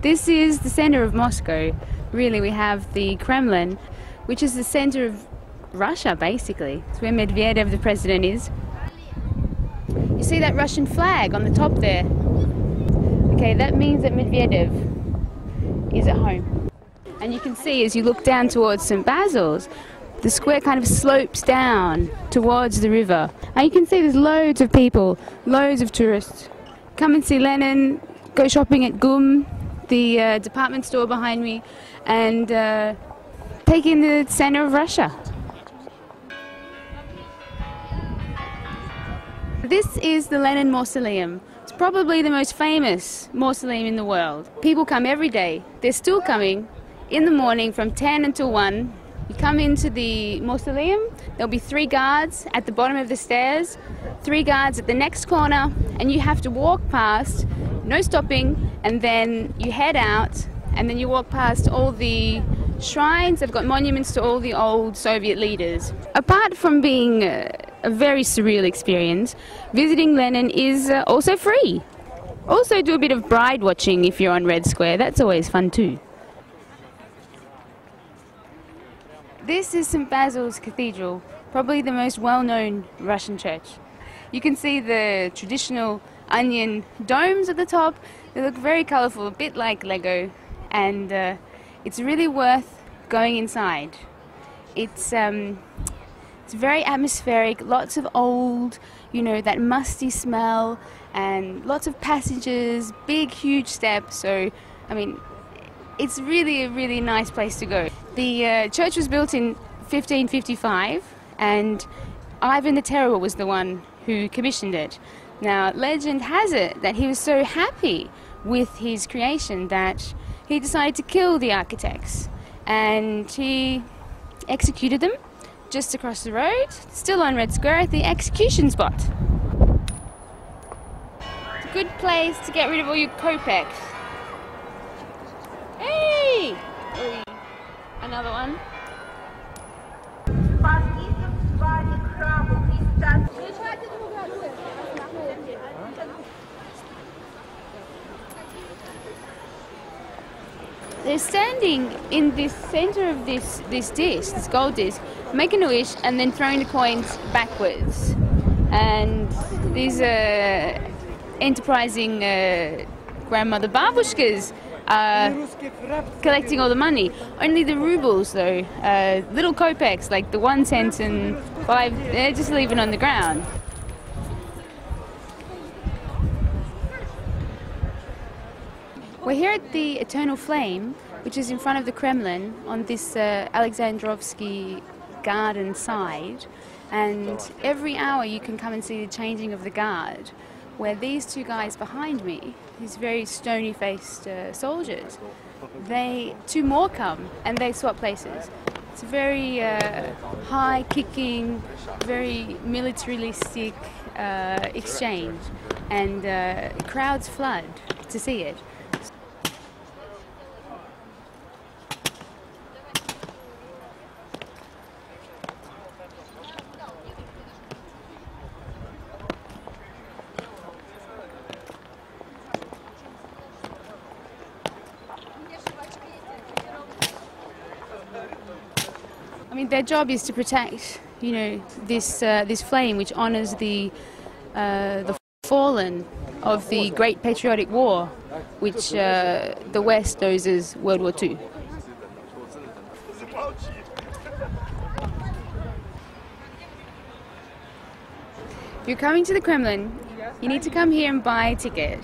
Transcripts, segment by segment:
This is the center of Moscow. Really, we have the Kremlin, which is the center of Russia, basically. It's where Medvedev, the president, is. You see that Russian flag on the top there? Okay, that means that Medvedev is at home. And you can see as you look down towards St. Basil's, the square kind of slopes down towards the river. And you can see there's loads of people, loads of tourists. Come and see Lenin, go shopping at GUM, the department store behind me, and take in the center of Russia. This is the Lenin Mausoleum. It's probably the most famous mausoleum in the world. People come every day. They're still coming in the morning from 10 until 1. You come into the mausoleum, there'll be 3 guards at the bottom of the stairs, 3 guards at the next corner, and you have to walk past, no stopping, and then you head out, and then you walk past all the shrines. They've got monuments to all the old Soviet leaders. Apart from being a very surreal experience, visiting Lenin is also free. Also do a bit of bride watching if you're on Red Square. That's always fun too. This is St. Basil's Cathedral, probably the most well-known Russian church. You can see the traditional onion domes at the top. They look very colourful, a bit like Lego, and it's really worth going inside. It's very atmospheric, lots of old, you know, that musty smell, and lots of passages, big, huge steps. So, I mean, it's really a really nice place to go. The church was built in 1555, and Ivan the Terrible was the one who commissioned it. Now, legend has it that he was so happy with his creation that he decided to kill the architects, and he executed them just across the road, still on Red Square, at the execution spot. It's a good place to get rid of all your kopecks. Hey! Another one. They're standing in the center of this disc, this gold disc, making a wish and then throwing the coins backwards. And these enterprising grandmother babushkas collecting all the money. Only the rubles, though, little kopecks like the 1 cent and 5, they're just leaving on the ground. We're here at the Eternal Flame, which is in front of the Kremlin on this Alexandrovsky garden side, and every hour you can come and see the changing of the guard, where these 2 guys behind me, these very stony-faced soldiers, 2 more come and they swap places. It's a very high-kicking, very militaristic exchange, and crowds flood to see it. I mean, their job is to protect, you know, this flame, which honours the fallen of the Great Patriotic War, which the West knows as World War II. If you're coming to the Kremlin, you need to come here and buy a ticket.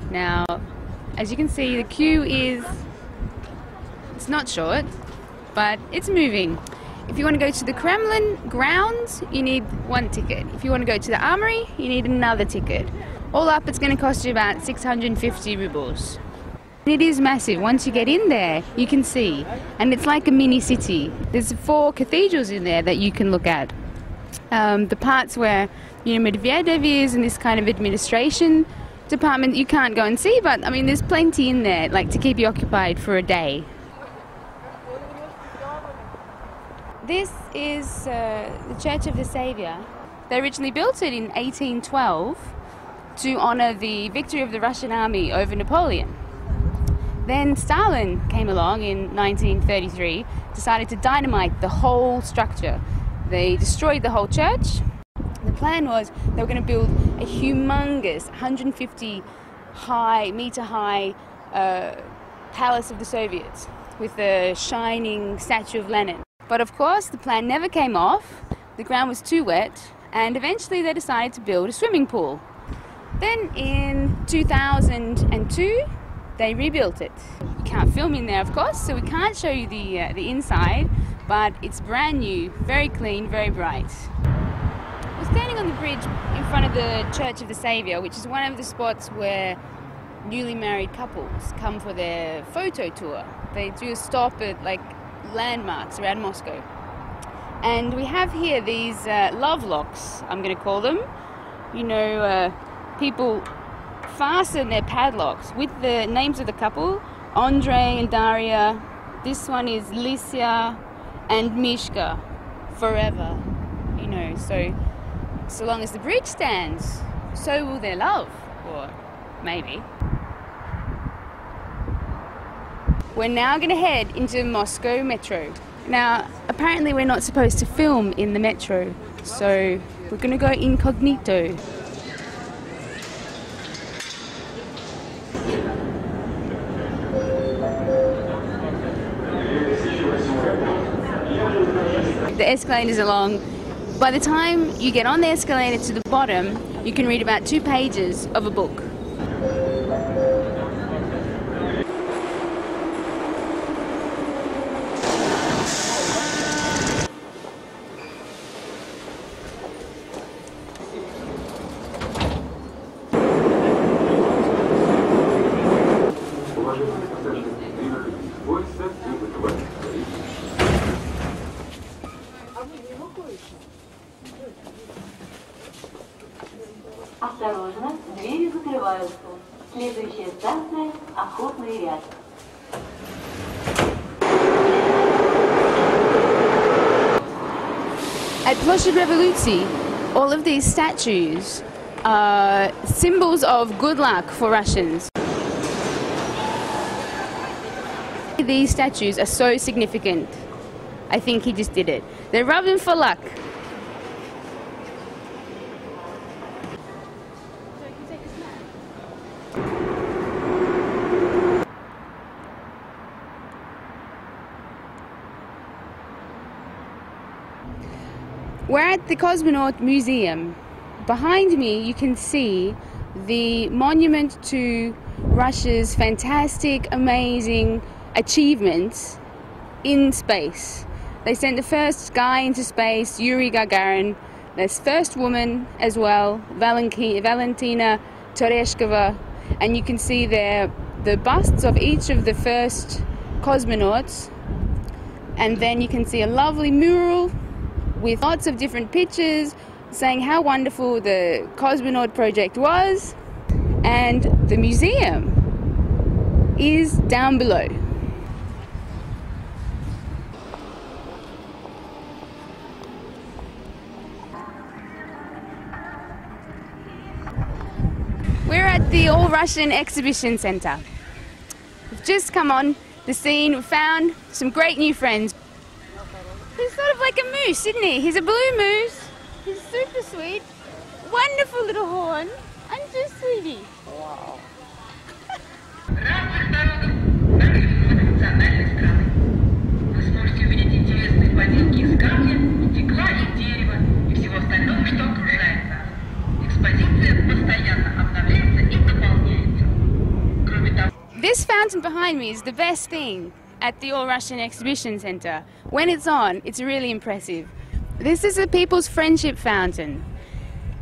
Now, as you can see, the queue it's not short, but it's moving. If you want to go to the Kremlin grounds, you need 1 ticket. If you want to go to the Armory, you need another ticket. All up, it's going to cost you about 650 rubles. It is massive. Once you get in there, you can see. And it's like a mini city. There's 4 cathedrals in there that you can look at. The parts where, you know, Medvedev is and this kind of administration department you can't go and see, but I mean, there's plenty in there, like, to keep you occupied for a day. This is the Church of the Saviour. They originally built it in 1812 to honour the victory of the Russian army over Napoleon. Then Stalin came along in 1933, decided to dynamite the whole structure. They destroyed the whole church. The plan was they were going to build a humongous 150 meter high palace of the Soviets with a shining statue of Lenin. But of course the plan never came off, the ground was too wet, and eventually they decided to build a swimming pool. Then in 2002 they rebuilt it. You can't film in there of course, so we can't show you the inside, but it's brand new, very clean, very bright. We're standing on the bridge in front of the Church of the Saviour, which is one of the spots where newly married couples come for their photo tour. They do a stop at like landmarks around Moscow. And we have here these love locks, I'm going to call them. You know, people fasten their padlocks with the names of the couple, Andrei and Daria. This one is Lisya and Mishka, forever. You know, so long as the bridge stands, so will their love, or maybe. We're now going to head into Moscow Metro. Now, apparently we're not supposed to film in the metro, so we're going to go incognito. The escalators are long. By the time you get on the escalator to the bottom, you can read about 2 pages of a book. Осторожно, двери закрываются. Следующая станция – Охотный ряд. At Ploshchad Revolutsy, all of these statues are symbols of good luck for Russians. These statues are so significant. I think he just did it. They're rubbing for luck. We're at the Cosmonaut Museum. Behind me you can see the monument to Russia's fantastic, amazing achievements in space. They sent the first guy into space, Yuri Gagarin. There's first woman as well, Valentina Tereshkova, and you can see there the busts of each of the first cosmonauts, and then you can see a lovely mural with lots of different pictures saying how wonderful the cosmonaut project was, and the museum is down below. We're at the All Russian Exhibition Centre. We've just come on the scene, we've found some great new friends. He's sort of like a moose, isn't he? He's a blue moose. He's super sweet. Wonderful little horn. Aren't you, sweetie? Wow. This fountain behind me is the best thing at the All Russian Exhibition Centre. When it's on, it's really impressive. This is a People's Friendship Fountain.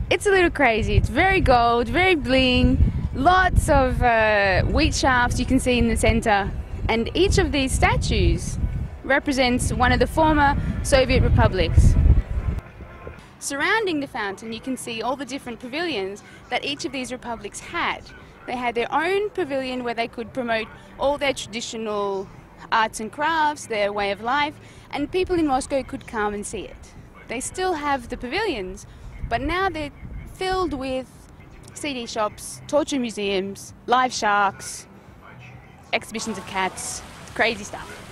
It's a little crazy. It's very gold, very bling, lots of wheat shafts you can see in the centre, and each of these statues represents one of the former Soviet republics. Surrounding the fountain you can see all the different pavilions that each of these republics had. They had their own pavilion where they could promote all their traditional arts and crafts, their way of life, and people in Moscow could come and see it. They still have the pavilions, but now they're filled with CD shops, torture museums, live sharks, exhibitions of cats, crazy stuff.